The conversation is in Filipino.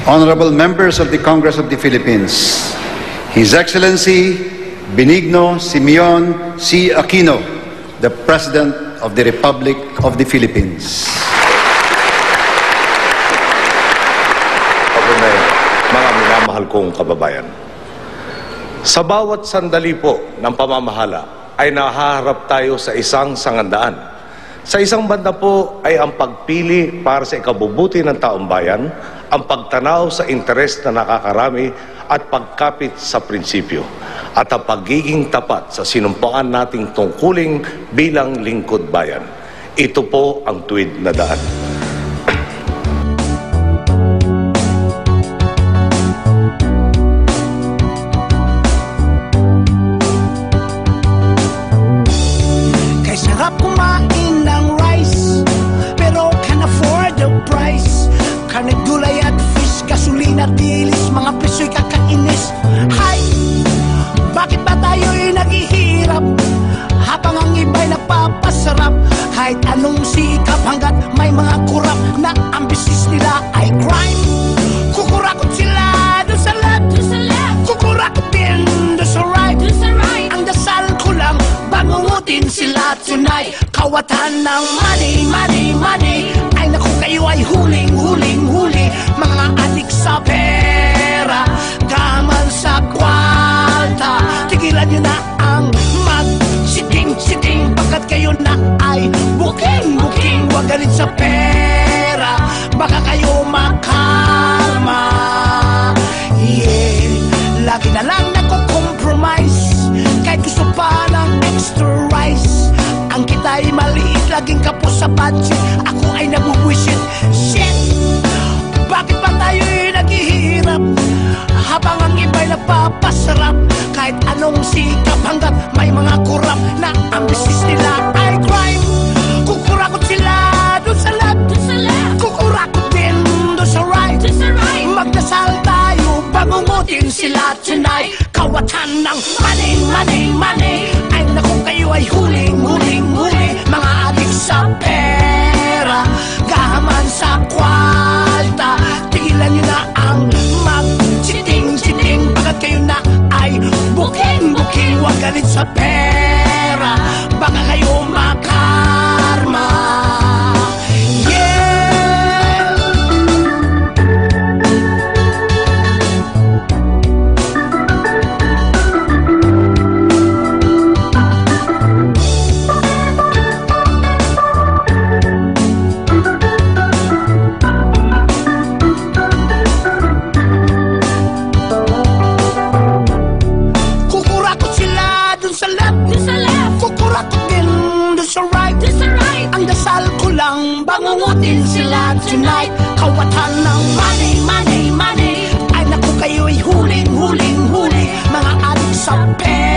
Honorable members of the Congress of the Philippines, His Excellency Benigno Simeon C. Aquino, the President of the Republic of the Philippines. Mga minamahal kong kababayan, sa bawat sandali po ng pamamahala ay nahaharap tayo sa isang sangandaan. Sa isang banda po ay ang pagpili para sa ikabubuti ng taong bayan, ang pagtanaw sa interes na nakakarami at pagkapit sa prinsipyo, at ang pagiging tapat sa sinumpaan nating tungkuling bilang lingkod bayan. Ito po ang tuwid na daan. Sarap kumain ng rice, pero can afford the price. Karne, gulay at fish, gasolina, dilis, mga presyo'y kakainis. Hay, bakit ba tayo'y naghihirap habang ang iba'y nagpapasarap? Kahit anong sikap hanggat may mga kurap na ang business nila ay crime. Kukurakot sila doon sa left, kukurakot din doon sa right. Ang dasal ko lang, bangungutin sila tonight. Kawatan ng money, money, money. Ay naku, kayo ay huling, huling, huli. Mga adik sa pera, gaman sa kwalta. Tigilan nyo na ang mag-siting-siting, pagkat kayo na ay booking-booking. Huwag galit sa pera, baka kayo makalma. Yeah, lagi na lang nako-compromise, kahit gusto pa ng extra rice. Ang kita'y maliit, laging kapos sa budget. Ako ay nabubwisit. Shit! Bakit ba tayo'y naghihirap habang ang iba'y nagpapasarap? Kahit anong sikap hanggat may mga kurap na ang business nila ay crime. Kukurakot sila doon sa left, kukurakot din doon sa right. Magdasal tayo, bangungutin sila tonight. Kawatan ng money, money, money. Ay naku, kayo ay huling, huling, huli. Mga adik sa pera, gahaman sa kwalta. Tigilan nyo na ang mag-siting-siting, pagkat kayo na ay booking-booking. Huwag galit sa pera, baka kayo makarma. Ang dasal ko lang, bangungutin sila tonight. Kawatan ng money, money, money. Ay naku, kayo'y huling, huling, huli. Mga adik sa pera,